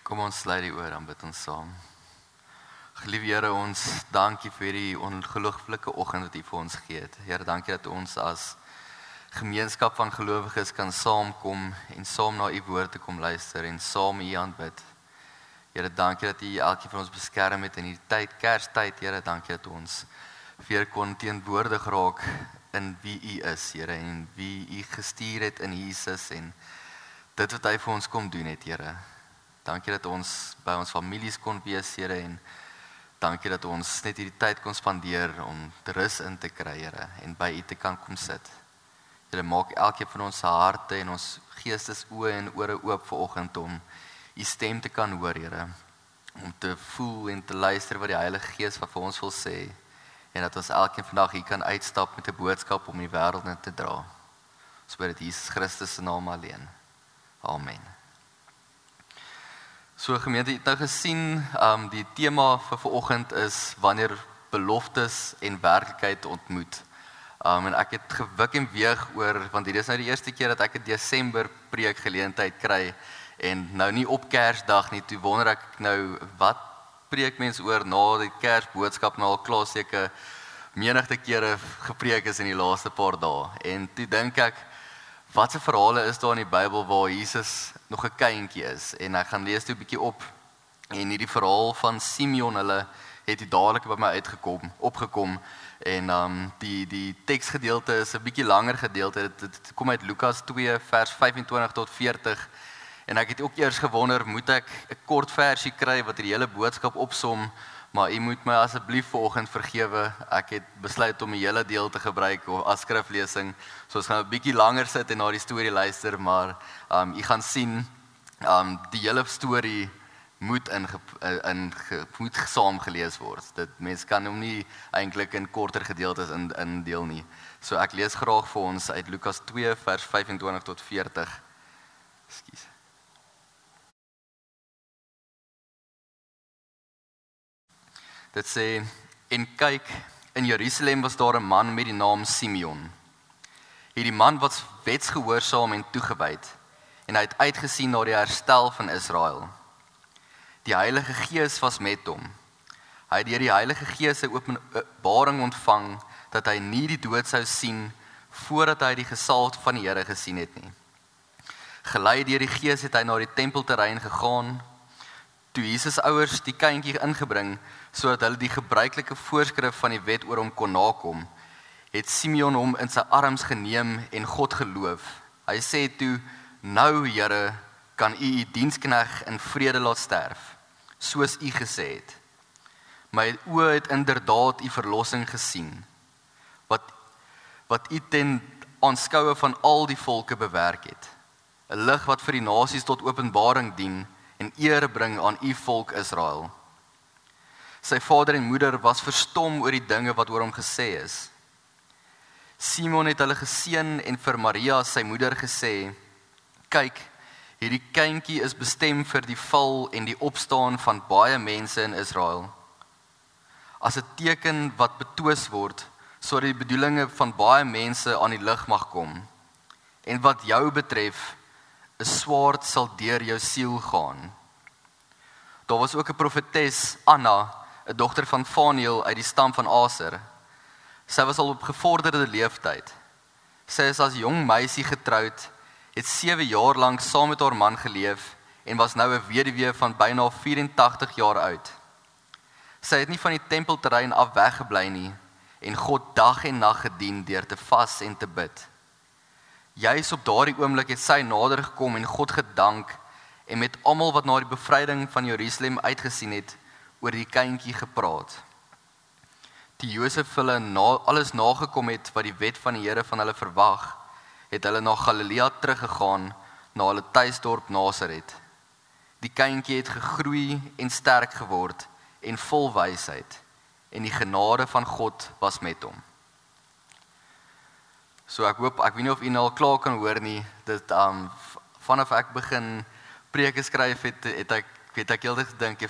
Kom ons sluit die oor, dan bid ons saam. Geliefde Here, ons dankie vir die ongelooflike oggend wat U vir ons gee het. Here, dankie dat ons as gemeenskap van gelowiges kan saamkom en saam na U woord te kom luister en saam U aanbid. Here, dankie dat U elkeen van ons beskerm het in hierdie tyd, Kerstyd. Here, dankie dat ons weer kon teenwoordig raak in wie U is, Here, en wie U gestuur het in Jesus en dit wat Hy vir ons kom doen het, Here. Dankie dat ons by ons families kon wees, Here, en dankie dat ons net hierdie tyd kon spandeer om rus in te kry, Here, en by U te kan kom sit. Here, maak elkeen van ons harte en ons geestesoë en ore oop vanoggend om U stem te kan hoor, Here, om te voel en te luister wat die Heilige Gees wat vir ons wil sê, en dat ons elkeen vandag hier kan uitstap met 'n boodskap om die wêreld in te dra. Ons bid dit in Jesus Christus se naam alleen. Amen. So gemeente, het nou gesien, die tema vir vanoggend is wanneer beloftes en werklikheid ontmoet. En ek het gewik en weeg oor, want dit is nou die eerste keer dat ek 'n Desember preek geleentheid kry, en nou nie op Kersdag nie, toe wonder ek nou, wat preek mens oor na die Kersboodskap nou al klaar seker menigte kere gepreek is in die laaste paar dae. En toe dink ek, wat se verhale is daar in die Bybel waar Jesus nog 'n kindjie is? En ek gaan lees toe 'n bietjie op, en hierdie verhaal van Simeon, hulle het die dadelik by my opgekom, en die teksgedeelte is 'n bietjie langer gedeelte, dit kom uit Lukas 2 vers 25 tot 40, en ek het ook eers gewonder, moet ek 'n kort versie kry wat die hele boodskap opsom, maar u moet my asseblief vanoggend vergewe, ek het besluit om die hele deel te gebruik as skriflesing, so ons gaan 'n bietjie langer sit en na die storie luister, maar u gaan sien, die hele storie moet saam gelees word. Mens kan hom nie eintlik in korter gedeeltes indeel nie. So ek lees graag vir ons uit Lukas 2 vers 25 tot 40. Ekskuus. Dit sê, en kyk, in Jerusalem was daar 'n man met die naam Simeon. Hierdie man was wetsgehoorsaam en toegewyd, en hy het uitgesien na die herstel van Israel. Die Heilige Gees was met hom. Hy het deur die Heilige Gees 'n openbaring ontvang, dat hy nie die dood sou sien, voordat hy die gesalfde van die Here gesien het nie. Gelei deur die Gees het hy na die tempelterrein gegaan. Toe Jesus ouers die kindjie ingebring, sodat hulle die gebruikelike voorskrif van die wet oor hom kon nakom, het Simeon hom in sy arms geneem en God geloof. Hy sê toe, nou Here, kan u diensknegt in vrede laat sterf, soos u gesê het. My oë het inderdaad u verlossing gesien, wat u ten aanskoue van al die volke bewerk het, 'n lig wat vir die nasies tot openbaring dien, en eer bring aan u volk Israel. Sy vader en moeder was verstom oor die dinge wat oor hom gesê is. Simon het hulle geseën en vir Maria, sy moeder, gesê, kyk, hierdie kindjie is bestem vir die val en die opstaan van baie mense in Israel. As 'n teken wat betwis word, sodat die bedoelinge van baie mense aan die lig mag kom. En wat jou betref, 'n swaard sal deur jou siel gaan. Daar was ook 'n profetes, Anna, 'n dogter van Faniel uit die stam van Aser. Sy was al op gevorderde leeftyd. Sy is as jong meisie getroud, het 7 jaar lank saam met haar man geleef en was nou 'n weduwee van byna 84 jaar oud. Sy het nie van die tempelterrein af weggebly nie en God dag en nag gedien deur te vas en te bid. Juis op daardie oomblik het sy nader gekom en God gedank en met almal wat na die bevryding van Jerusalem uitgesien het, oor die kindjie gepraat. Die Josef hulle alles nagekom het wat die wet van die Here van hulle verwag, het hulle na Galilea teruggegaan, na hulle tuisdorp Nasaret. Die kindjie het gegroei en sterk geword en vol wysheid, en die genade van God was met hom. So ek weet nie of u nou al klaar kan hoor nie, dit vanaf ek begin preke skryf het ek heeltyd gedink,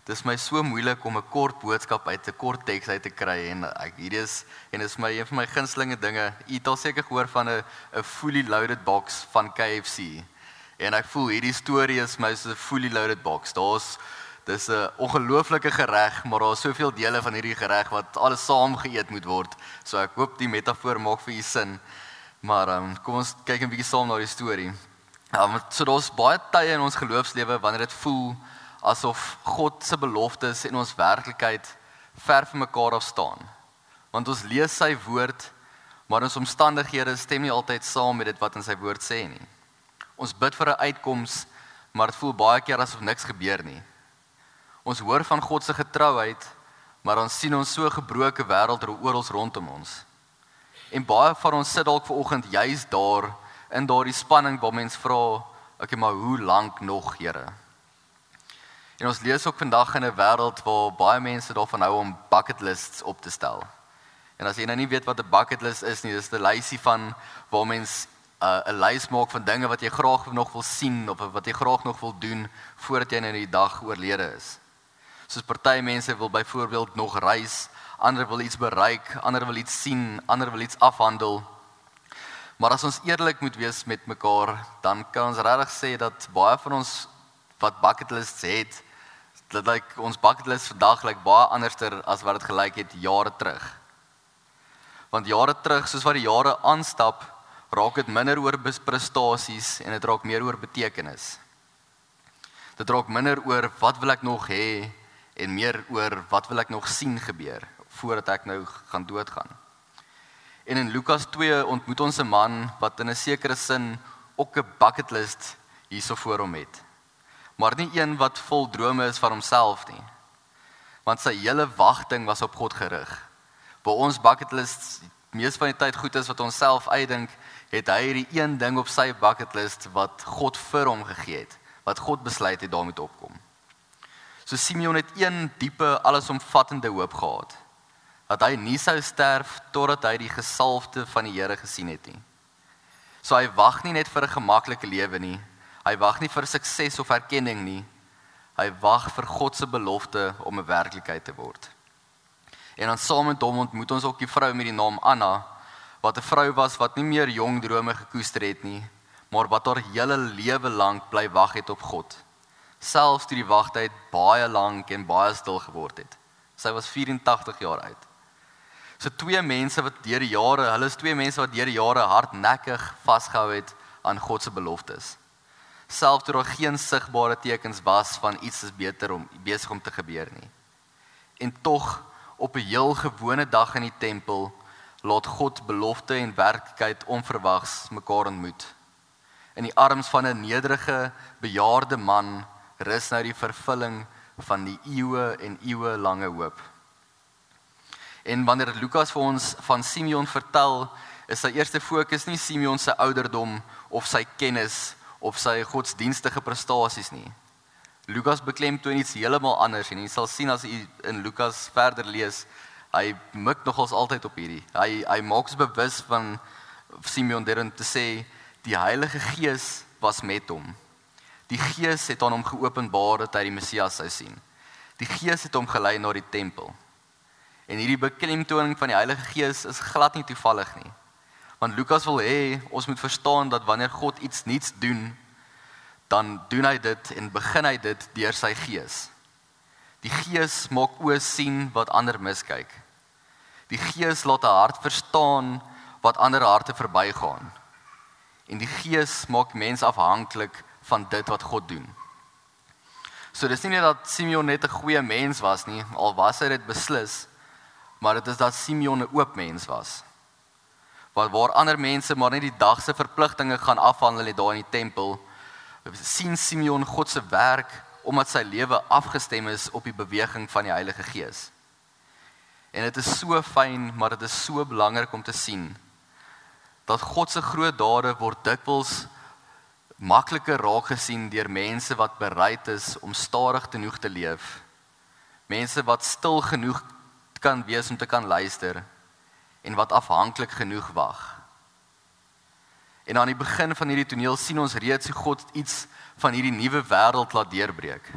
dis my so moeilik om 'n kort boodskap uit 'n kort teks uit te kry, en hierdie is my een van my gunstelinge dinge. U het al seker gehoor van 'n fully loaded box van KFC. En ek voel hierdie storie is my so 'n fully loaded box. Dis 'n ongelooflike gereg, maar daar is soveel dele van hierdie gereg wat alles saam geëet moet word. So ek hoop die metafoor maak vir u sin. Maar kom ons kyk 'n bietjie saam na die storie. So daar's baie tye in ons geloofslewe wanneer dit voel asof God se beloftes en ons werklikheid ver van mekaar af staan. Want ons lees sy woord, maar ons omstandighede stem nie altyd saam met dit wat in sy woord sê nie. Ons bid vir 'n uitkoms, maar dit voel baie keer asof niks gebeur nie. Ons hoor van God se getrouheid, maar ons sien ons so gebroke wêreld oor ons rondom ons. En baie van ons sit dalk vanoggend juis daar, in daardie spanning waar mens vra, okay, maar hoe lank nog, Here? En ons lees ook vandag in 'n wêreld waar baie mense daarvan hou om bucket lists op te stel. En as jy nou nie weet wat 'n bucket list is nie, dis 'n lysie van waar mens 'n lys maak van dinge wat jy graag nog wil sien of wat jy graag nog wil doen voordat jy nou die dag oorlede is. Soos party mense wil byvoorbeeld nog reis, ander wil iets bereik, ander wil iets sien, ander wil iets afhandel. Maar as ons eerlik moet wees met mekaar, dan kan ons regtig sê dat baie van ons wat bucket lists het, dat ons bucket list vandag baie anderster as wat dit gelyk het jare terug. Want jare terug, soos wat die jare aanstap, raak dit minder oor prestasies en dit raak meer oor betekenis. Dit raak minder oor wat wil ek nog hê en meer oor wat wil ek nog sien gebeur voordat ek nou gaan doodgaan. En in Lukas 2 ontmoet ons 'n man wat in 'n sekere sin ook 'n bucket list hierso voor hom het. Maar nie een wat vol drome is van homself nie. Want sy hele wagting was op God gerig. Waar ons bucket list mees van die tyd goed is wat ons self uitdink, het hy hierdie een ding op sy bucket list wat God vir hom gegee het, wat God besluit het daarmee opkom. So Simeon het een diepe, allesomvattende hoop gehad, dat hy nie sou sterf totdat hy die gesalfde van die Here gesien het nie. So hy wag nie net vir 'n gemaklike lewe nie, hy wag nie vir sukses of erkenning nie, hy wag vir God se belofte om 'n werklikheid te word. En dan saam met hom ontmoet ons ook die vrou met die naam Anna, wat 'n vrou was wat nie meer jong drome gekoester het nie, maar wat haar hele lewe lank bly wag het op God. Selfs toe die wagtyd baie lank en baie stil geword het. Sy was 84 jaar oud. So twee mense wat deur die jare hardnekkig vasgehou het aan God se beloftes. Selfs toe daar geen sigbare tekens was van iets is besig om te gebeur nie. En tog op 'n heel gewone dag in die tempel laat God belofte en werklikheid onverwags mekaar ontmoet. In die arms van 'n nederige, bejaarde man rus nou die vervulling van die eeue en eeue lange hoop. En wanneer Lukas vir ons van Simeon vertel, is sy eerste fokus nie Simeon se ouderdom of sy kennis of sy godsdienstige prestasies nie. Lukas beklemtoon iets heeltemal anders en jy sal sien as jy in Lukas verder lees, hy mik nogals altyd op hierdie. Hy maak ons bewus van Simeon deur om te sê, die Heilige Gees was met hom. Die Gees het aan hom geopenbaar dat hy die Messias sou sien. Die Gees het hom gelei na die tempel. En hierdie beklemtoning van die Heilige Gees is glad nie toevallig nie. Want Lukas wil hê, ons moet verstaan dat wanneer God iets nuuts doen, dan doen hy dit en begin hy dit deur sy Gees. Die Gees maak oë sien wat ander miskyk. Die Gees laat 'n hart verstaan wat ander harte verbygaan. En die Gees maak mens afhanklik van dit wat God doen. So dis nie net dat Simeon net 'n goeie mens was nie, al was hy dit beslis, maar dit is dat Simeon 'n oop mens was. Waar ander mense maar net die dag se verpligtinge gaan afhandel net daar in die tempel, sien Simeon God se werk omdat sy lewe afgestem is op die beweging van die Heilige Gees. En dit is so fyn, maar dit is so belangrik om te sien dat God se groot dade word dikwels makliker raak gesien deur mense wat bereid is om stadig genoeg te leef. Mense wat stil genoeg kan wees om te kan luister en wat afhanklik genoeg wag. En aan die begin van hierdie toneel sien ons reeds hoe God iets van hierdie nuwe wêreld laat deurbreek.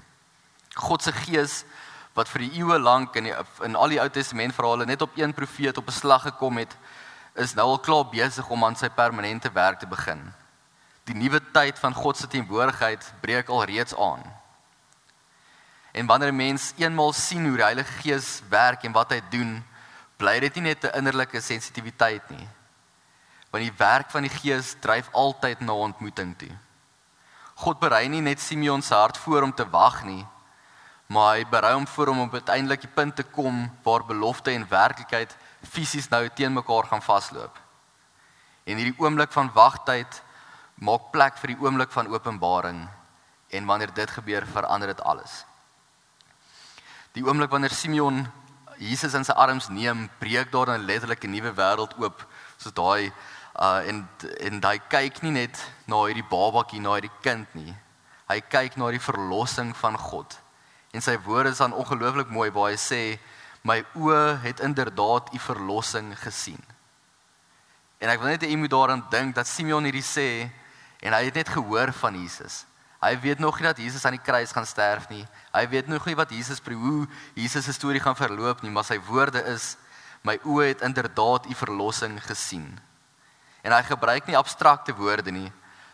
God se Gees wat vir die eeue lank in al die Ou Testament verhale net op een profeet op 'n slag gekom het, is nou al klaar besig om aan sy permanente werk te begin. die nuwe tyd van God se teenwoordigheid breek alreeds aan. En wanneer 'n mens eenmaal sien hoe die Heilige Gees werk en wat hy doen, bly dit nie net 'n innerlike sensitiwiteit nie. Want die werk van die Gees dryf altyd na ontmoeting toe. God berei nie net Simeon se hart voor om te wag nie, maar hy berei hom voor om op uiteindelik die punt te kom waar belofte en werklikheid fisies nou teen mekaar gaan vasloop. En hierdie oomblik van wagtyd maak plek vir die oomblik van openbaring, en wanneer dit gebeur, verander dit alles. Die oomblik wanneer Simeon Jesus in sy arms neem, breek daar 'n letterlike nuwe wêreld oop, soos daai en hy kyk nie net na hierdie babatjie, na hierdie kind nie. Hy kyk na die verlossing van God. En sy woorde is dan ongelooflik mooi waar hy sê, my oë het inderdaad u verlossing gesien. En ek wil net hê jy moet daaraan dink dat Simeon hierdie sê, en hy het net gehoor van Jesus. Hy weet nog nie dat Jesus aan die kruis gaan sterf nie. Hy weet nog nie wat hoe Jesus se storie gaan verloop nie, maar sy woorde is, my oë het inderdaad u verlossing gesien. En hy gebruik nie abstrakte woorde nie,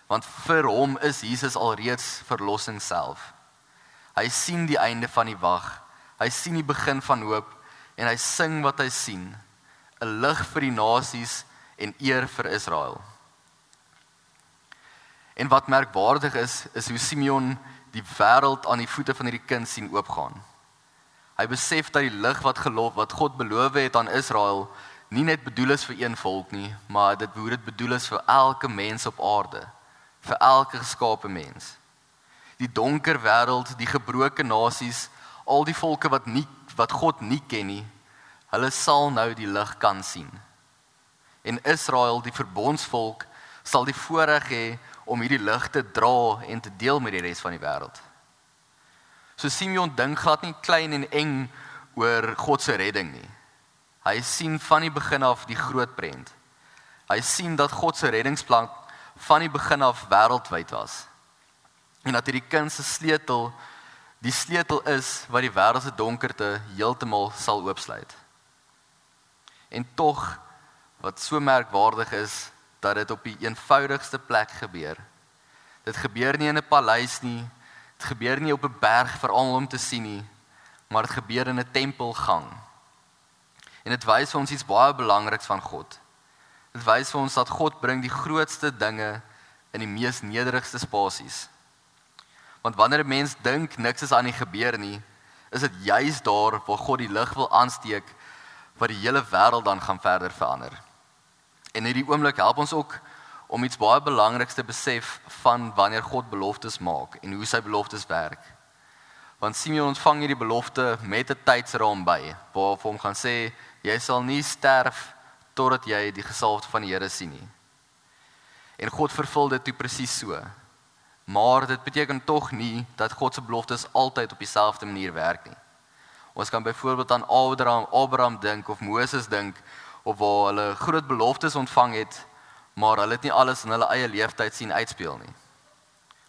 want vir hom is Jesus alreeds verlossing self. Hy sien die einde van die wag, hy sien die begin van hoop, en hy sing wat hy sien, 'n lig vir die nasies en eer vir Israel. En wat merkwaardig is hoe Simeon die wêreld aan die voete van hierdie kind sien oopgaan. Hy besef dat die lig wat God beloof het aan Israel, nie net bedoel is vir een volk nie, maar dit bedoel is vir elke mens op aarde, vir elke geskape mens. Die donker wêreld, die gebroke nasies, al die volke wat God nie ken nie, hulle sal nou die lig kan sien. En Israel, die verbondsvolk, sal die voorreg hê om hierdie lig te dra en te deel met die res van die wêreld. So Simeon dink glad nie klein en eng oor God se redding nie. Hy sien van die begin af die groot prent. Hy sien dat God se reddingsplan van die begin af wêreldwyd was. En dat hierdie kind se sleutel, die sleutel is wat die wêreld se donkerte heeltemal sal oopsluit. En tog, wat so merkwaardig is, dat dit op die eenvoudigste plek gebeur. Dit gebeur nie in 'n paleis nie, dit gebeur nie op 'n berg vir almal om te sien nie, maar dit gebeur in 'n tempelgang. En dit wys vir ons iets baie belangriks van God. Dit wys vir ons dat God bring die grootste dinge in die mees nederigste spasies. Want wanneer 'n mens dink niks is aan die gebeur nie, is dit juis daar waar God die lig wil aansteek, wat die hele wêreld dan gaan verder verander. En in hierdie oomblik help ons ook om iets baie belangriks te besef van wanneer God beloftes maak en hoe sy beloftes werk. Want Simeon ontvang hierdie belofte met 'n tydsraam by, waar hom gaan sê, jy sal nie sterf totdat jy die gesalfde van die Here sien nie. En God vervul dit toe presies so. Maar dit beteken tog nie dat God se beloftes altyd op dieselfde manier werk nie. Ons kan byvoorbeeld aan Abraham dink of Moses dink, of waar hulle groot beloftes ontvang het, maar hulle het nie alles in hulle eie leeftyd sien uitspeel nie.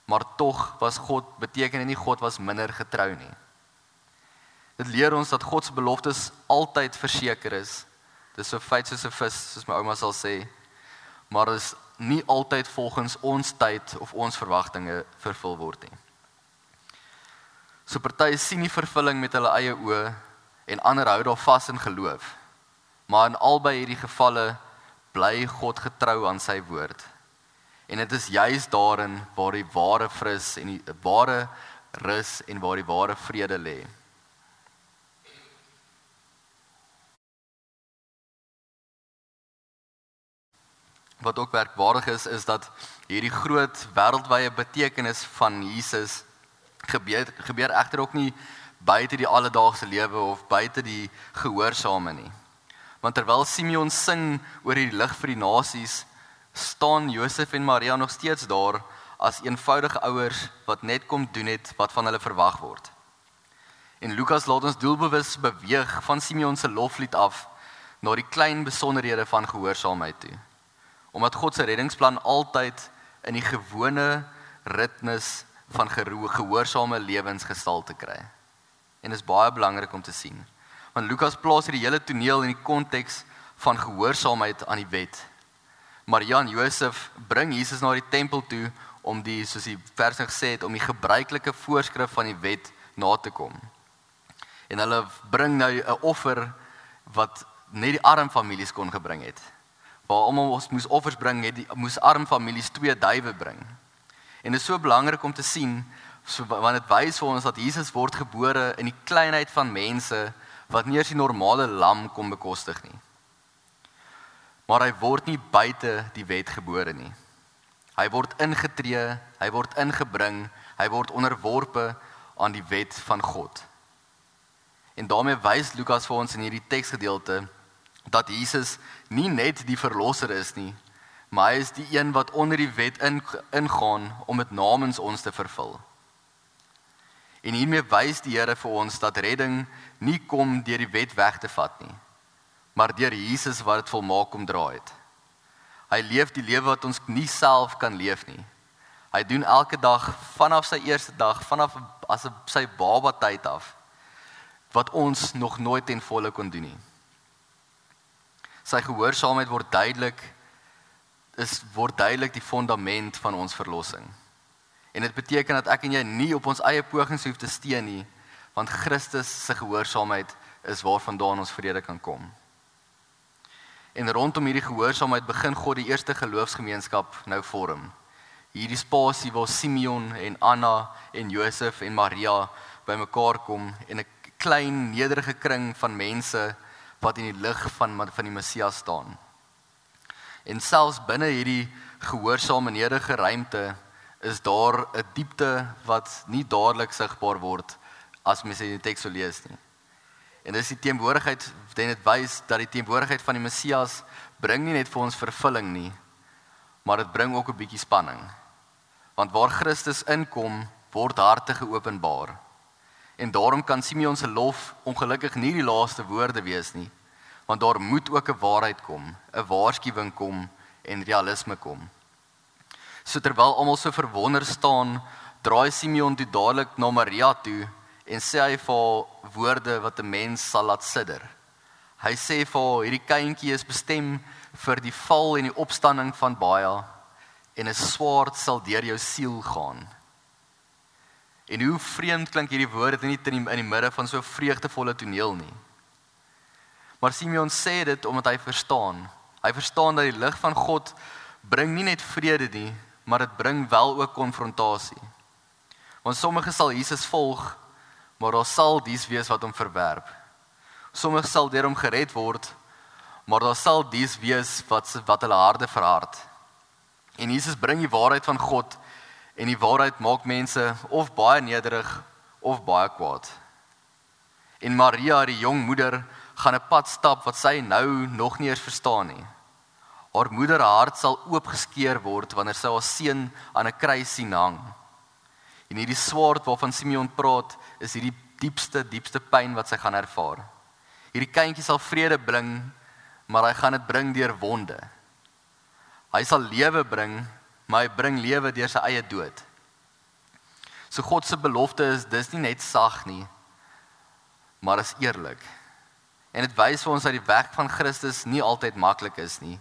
Maar tog was beteken dit nie God was minder getrou nie. Dit leer ons dat God se beloftes altyd verseker is. Dis so feit soos 'n vis, soos my ouma sal sê, maar dit is nie altyd volgens ons tyd of ons verwagtinge vervul word nie. So party sien die vervulling met hulle eie oë en ander hou daar vas in geloof. Maar in albei hierdie gevalle bly God getrou aan sy woord. En dit is juis daarin waar die ware rus en waar die ware vrede lê. Wat ook merkwaardig is dat hierdie groot wêreldwye betekenis van Jesus gebeur egter ook nie buite die alledaagse lewe of buite die gehoorsame nie. Want terwyl Simeon sing oor die lig vir die nasies, staan Josef en Maria nog steeds daar as eenvoudige ouers wat net kom doen het wat van hulle verwag word. En Lukas laat ons doelbewus beweeg van Simeon se loflied af na die klein besonderhede van gehoorsaamheid toe. Omdat God se reddingsplan altyd in die gewone ritmes van gehoorsame lewens gestalte kry. En dit is baie belangrik om te sien. Want Lukas plaas hierdie hele toneel in die konteks van gehoorsaamheid aan die wet. Maria en Josef bring Jesus na die tempel toe om die, soos die vers nou gesê het, om die gebruikelike voorskrif van die wet na te kom. En hulle bring nou 'n offer wat net die arm families kon gebring het. Waar almal ons moes offers bring, moes arm families 2 duwe bring. En dit is so belangrik om te sien, want dit wys vir ons dat Jesus word gebore in die kleinheid van mense wat nie eers die normale lam kon bekostig nie. Maar hy word nie buite die wet gebore nie. Hy word ingetree, hy word ingebring, hy word onderworpe aan die wet van God. En daarmee wys Lukas vir ons in hierdie teksgedeelte dat Jesus nie net die verlosser is nie, maar hy is die een wat onder die wet ingaan om dit namens ons te vervul. En hiermee wys die Here vir ons dat redding nie kom deur die wet weg te vat nie, maar deur Jesus wat dit volmaak kom dra het. Hy leef die lewe wat ons nie self kan leef nie. Hy doen elke dag vanaf sy eerste dag, vanaf as sy baba tyd af, wat ons nog nooit ten volle kon doen nie. Sy gehoorsaamheid word duidelik die fondament van ons verlossing. En dit beteken dat ek en jy nie op ons eie pogings hoef te steun nie, want Christus se gehoorsaamheid is waarvandaan ons vrede kan kom. En rondom hierdie gehoorsaamheid begin God die eerste geloofsgemeenskap nou vorm. Hierdie spasie waar Simeon en Anna en Josef en Maria bymekaar kom en 'n klein nederige kring van mense wat in die lig van die Messias staan. En selfs binne hierdie gehoorsame nederige ruimte is daar 'n diepte wat nie dadelik sigbaar word as mens die teks so lees nie. En dis die teenwoordigheid, dit wys dat die teenwoordigheid van die Messias bring nie net vir ons vervulling nie, maar dit bring ook 'n bietjie spanning. Want waar Christus inkom, word harte geopenbaar. En daarom kan Simeon se lof ongelukkig nie die laaste woorde wees nie, want daar moet ook 'n waarheid kom, 'n waarskuwing kom en realisme kom. So terwyl almal so verwonder staan, draai Simeon toe dadelik na Maria toe en sê hy vir haar woorde wat 'n mens sal laat sidder. Hy sê vir haar, hierdie kindjie is bestem vir die val en die opstanding van baie, en 'n swaard sal deur jou siel gaan. En hoe vreemd klink hierdie woorde nie in die midde van so 'n vreugdevolle toneel nie. Maar Simeon sê dit omdat hy verstaan. Hy verstaan dat die lig van God bring nie net vrede nie, maar dit bring wel ook konfrontasie. Want sommige sal Jesus volg, maar daar sal dies wees wat hom verwerp. Sommige sal deur hom gered word, maar daar sal dies wees wat hulle harte verhard. En Jesus bring die waarheid van God, en die waarheid maak mense of baie nederig of baie kwaad. En Maria, die jong moeder, gaan 'n pad stap wat sy nou nog nie eens verstaan nie. Haar moederhart sal oopgeskeur word wanneer sy haar seun aan 'n kruis sien hang. En hierdie swaard waarvan Simeon praat, is hierdie diepste pyn wat sy gaan ervaar. Hierdie kindjie sal vrede bring, maar hy gaan dit bring deur wonde. Hy sal lewe bring, maar hy bring lewe deur sy eie dood. So God se belofte is dis nie net sag nie, maar is eerlik. En dit wys vir ons dat die weg van Christus nie altyd maklik is nie,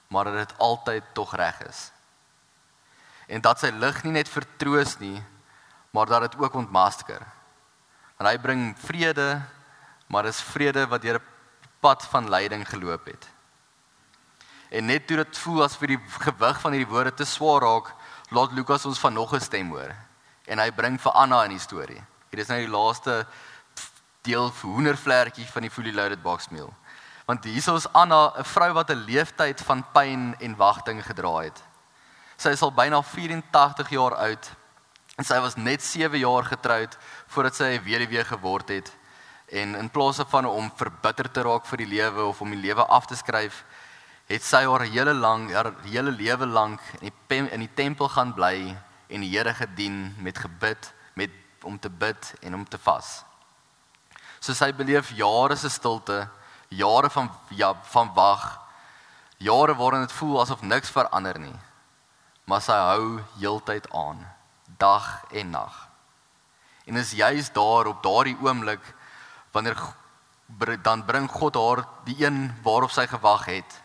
maar dat dit altyd tog reg is. En dat sy lig nie net vertroos nie, maar dat dit ook ontmasker. En hy bring vrede, maar dis vrede wat deur 'n pad van lyding geloop het. En net toe dit voel as vir die gewig van hierdie woorde te swaar raak, laat Lukas ons van nog 'n stem hoor. En hy bring vir Anna in die storie. Hier is nou die laaste deel hoendervlekkie van die fully loaded box meal. Want hier is Anna, 'n vrou wat 'n leeftyd van pyn en wagting gedra het. Sy is al byna 84 jaar oud en sy was net 7 jaar getroud voordat sy 'n weduwee geword het. En in plaas van om verbitter te raak vir die lewe of om die lewe af te skryf, het sy haar hele lewe lank in die tempel gaan bly en die Here gedien met gebid, om te bid en om te vas. So sy beleef jare se stilte, jare van wag, jare waarin dit voel asof niks verander nie. Maar sy hou heeltyd aan, dag en nag. En is juist daar op daardie oomblik, dan bring God haar die een waarop sy gewag het.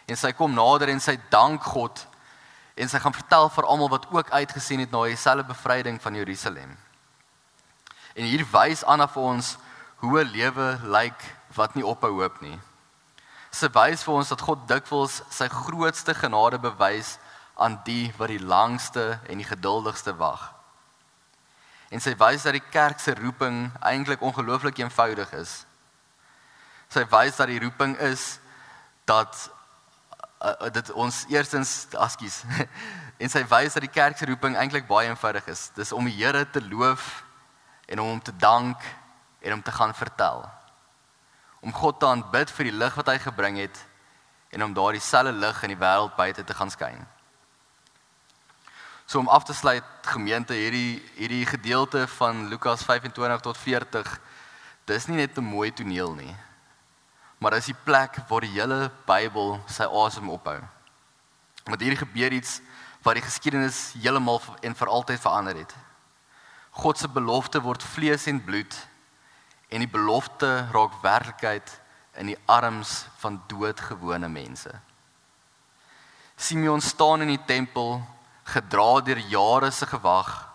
En sy kom nader en sy dank God en sy gaan vertel vir almal wat ook uitgesien het na dieselfde bevryding van Jerusalem. En hier wys Anna vir ons hoe 'n lewe lyk wat nie ophou hoop nie. Sy wys vir ons dat God dikwels sy grootste genade bewys aan die wat die langste en die geduldigste wag. En sy wys dat die kerk se roeping eintlik ongelooflik eenvoudig is. Sy wys dat die roeping is dat dit ons eerstens, en sy wys dat die kerk se roeping eintlik baie eenvoudig is. Dis om die Here te loof en om hom te dank en om te gaan vertel. Om God te aanbid vir die lig wat hy gebring het en om daardie selfde lig in die wêreld buite te gaan skyn. So om af te sluit, gemeente, hierdie gedeelte van Lukas 25 tot 40, dis nie net 'n mooi toneel nie, maar dis die plek waar die hele Bybel sy asem ophou. Want hier gebeur iets wat die geskiedenis heeltemal en vir altyd verander het. God se belofte word vlees en bloed en die belofte raak werklikheid in die arms van doodgewone mense. Simeon staan in die tempel, gedra deur jare se gewag,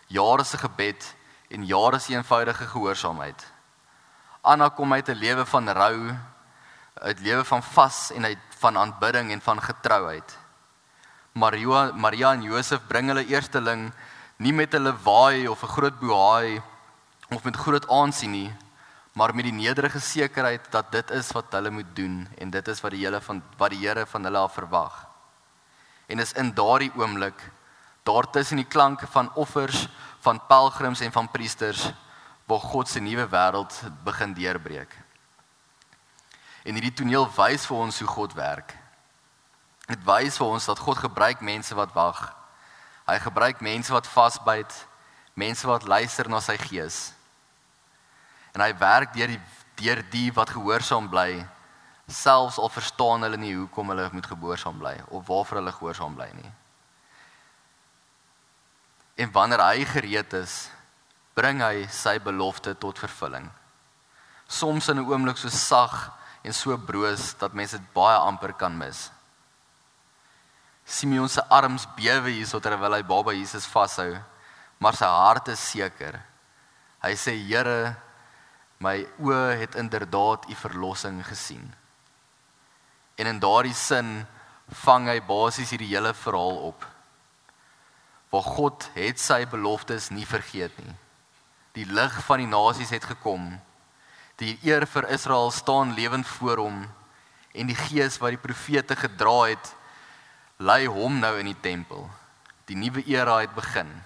jare se gebed en jare se eenvoudige gehoorsaamheid. Anna kom uit 'n lewe van rou, uit lewe van vas en uit van aanbidding en van getrouheid. Maria en Josef bring hulle eersteling nie met 'n lawaai of 'n groot bohaai of met groot aansien nie, maar met die nederige sekerheid dat dit is wat hulle moet doen en dit is wat die Here van hulle af verwag. En is in daardie oomblik, daar tussen die klanke van offers, van pelgrims en van priesters, waar God se nuwe wêreld begin deurbreek. En hierdie toneel wys vir ons hoe God werk. Dit wys vir ons dat God gebruik mense wat wag. Hy gebruik mense wat vasbyt, mense wat luister na sy gees. En hy werk deur die wat gehoorsaam bly, selfs al verstaan hulle nie hoekom hulle moet gehoorsaam bly of waarvoor hulle gehoorsaam bly nie. En wanneer hy gereed is, bring hy sy belofte tot vervulling. Soms in 'n oomblik so sag en so broos dat mense dit baie amper kan mis. Simeon se arms bewe hierso terwyl hy baba Jesus vashou, maar sy hart is seker. Hy sê, Here, my oë het inderdaad u verlossing gesien. En in daardie sin vang hy basies hierdie hele verhaal op. Waar God het sy beloftes nie vergeet nie. Die lig van die nasies het gekom. Die eer vir Israel staan lewend voor hom en die gees wat die profete gedra het, lei hom nou in die tempel. Die nuwe era het begin.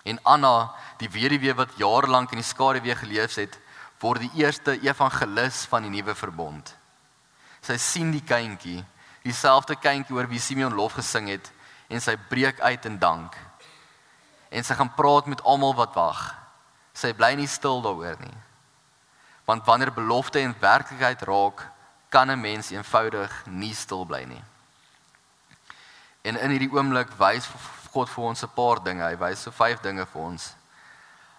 En Anna, die weduwee wat jarelank in die skaduwee geleef het, word die eerste evangelis van die nuwe verbond. Sy sien die kindjie, dieselfde kindjie oor wie Simeon lof gesing het, en sy breek uit in dank. En sy gaan praat met almal wat wag. Sy bly nie stil daaroor nie. Want wanneer belofte en werklikheid raak, kan 'n mens eenvoudig nie stil bly nie. En in hierdie oomblik wys God vir ons 'n paar dinge. Hy wys so 5 dinge vir ons.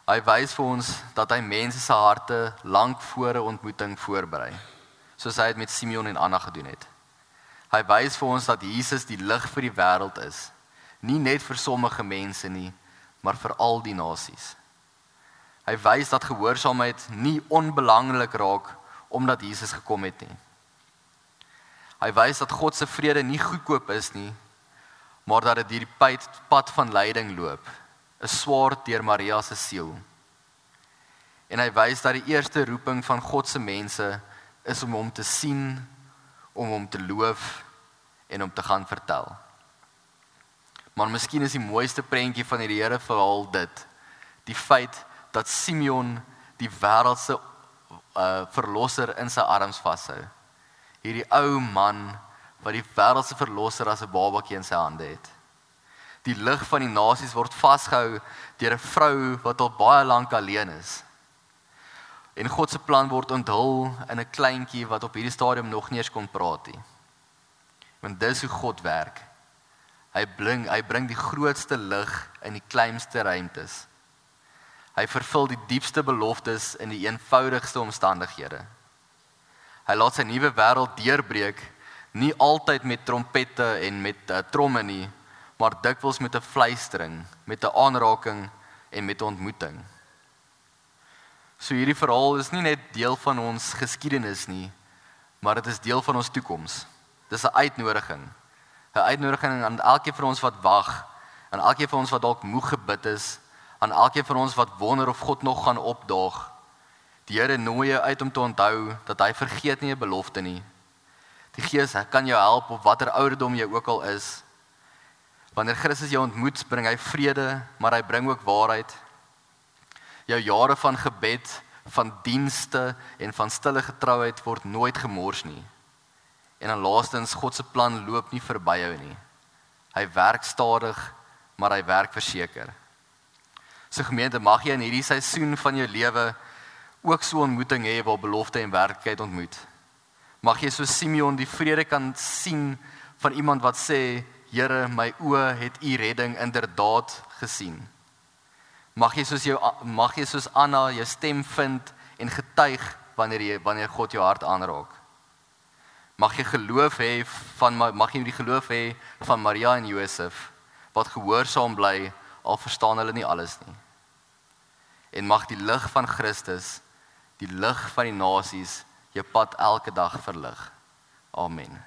Hy wys vir ons dat hy mense se harte lank voor 'n ontmoeting voorberei, soos hy het met Simeon en Anna gedoen het. Hy wys vir ons dat Jesus die lig vir die wêreld is, nie net vir sommige mense nie, maar vir al die nasies. Hy wys dat gehoorsaamheid nie onbelangrik raak omdat Jesus gekom het nie. Hy wys dat God se vrede nie goedkoop is nie, maar dat dit hierdie pad van lyding loop, 'n swaard deur Maria se siel. En hy wys dat die eerste roeping van God se mense is om hom te sien, om hom te loof en om te gaan vertel. Maar miskien is die mooiste prentjie van hierdie hele verhaal dit, die feit dat Simeon die wêreldse verlosser in sy arms vashou. Hierdie ou man wat die wêreldse verlosser as 'n babatjie in sy hande het. Die lig van die nasies word vasgehou deur 'n vrou wat al baie lank alleen is. En God se plan word onthul in 'n kleintjie wat op hierdie stadium nog nie eens kon praat nie. Want dis hoe God werk. Hy bring die grootste lig in die kleinste ruimtes. Hy vervul die diepste beloftes in die eenvoudigste omstandighede. Hy laat sy nuwe wêreld deurbreek Nie altyd met trompette en met tromme nie, maar dikwels met 'n fluistering, met 'n aanraking en met 'n ontmoeting. So hierdie verhaal is nie net deel van ons geskiedenis nie, maar dit is deel van ons toekoms. Dis 'n uitnodiging. 'n Uitnodiging aan elkeen van ons wat wag, aan elkeen van ons wat dalk moeg gebid is, aan elkeen van ons wat wonder of God nog gaan opdaag. Die Here nooi jou uit om te onthou dat hy vergeet nie 'n belofte nie. Die Gees kan jou help op watter ouderdom jy ook al is. Wanneer Christus jou ontmoet, bring hy vrede, maar hy bring ook waarheid. Jou jare van gebed, van dienste en van stille getrouheid word nooit gemors nie. En dan laastens, God se plan loop nie verby jou nie. Hy werk stadig, maar hy werk verseker. So gemeente, mag jy in hierdie seisoen van jou lewe ook so 'n ontmoeting hê waar belofte en werklikheid ontmoet. Mag jy so Simeon die vrede kan sien van iemand wat sê, Here, my oë het u redding inderdaad gesien. Mag jy soos Anna jou stem vind en getuig wanneer God jou hart aanraak. Mag jy die geloof hê van Maria en Josef, wat gehoorsaam bly, al verstaan hulle nie alles nie. En mag die lig van Christus, die lig van die nasies, jou pad elke dag verlig. Amen.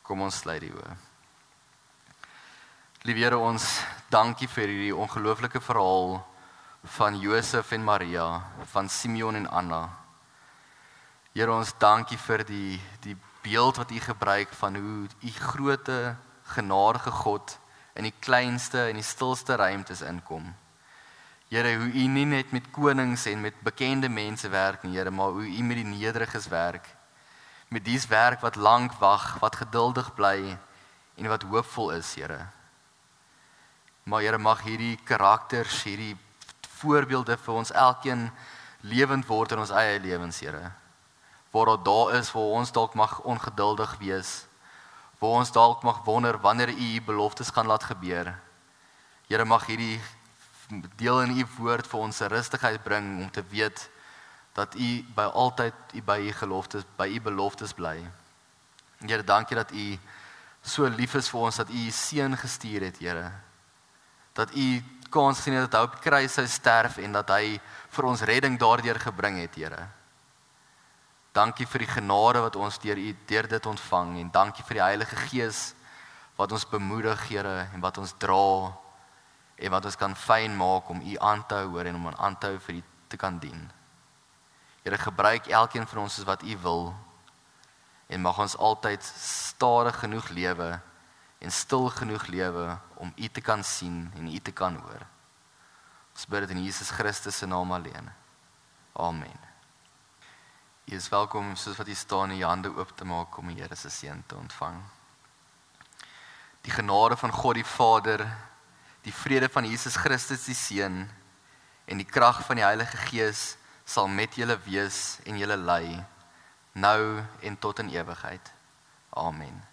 Kom ons sluit die oë. Liewe Here, ons dankie vir hierdie ongelooflike verhaal van Josef en Maria, van Simeon en Anna. Here, ons dankie vir die beeld wat u gebruik van hoe u groote, genadige God in die kleinste en die stilste ruimtes inkom. Here, hoe u nie net met konings en met bekende mense werk nie, Here, maar hoe u met die nederiges werk. Met dies werk wat lank wag, wat geduldig bly en wat hoopvol is, Here. Maar Here, mag hierdie karakters, hierdie voorbeelde vir ons elkeen lewend word in ons eie lewens, Here. Waar daar is, waar ons dalk mag ongeduldig wees, waar ons dalk mag wonder wanneer u beloftes gaan laat gebeur. Here, mag hierdie deel in u woord vir ons 'n rustigheid bring om te weet dat u altyd by u beloftes bly. Here, dankie dat u so lief is vir ons, dat u seun gestuur het, Here. Dat u kans gesien het dat hy op die kruis sou sterf en dat hy vir ons redding daardeur gebring het, Here. Dankie vir die genade wat ons deur dit ontvang en dankie vir die Heilige Gees wat ons bemoedig, Here, en wat ons dra en wat ons kan fyn maak om u aan te hou en om aan te hou vir u te kan dien. Here, gebruik elkeen van ons soos wat u wil en mag ons altyd stadig genoeg lewe en stil genoeg lewe om u te kan sien en u te kan hoor. Ons bid dit in Jesus Christus se naam alleen. Amen. U is welkom, soos wat u staan, u hande oop te maak om die Here se seën te ontvang. Die genade van God die Vader, die vrede van Jesus Christus die Seun en die krag van die Heilige Gees sal met julle wees en julle lei, nou en tot in ewigheid. Amen.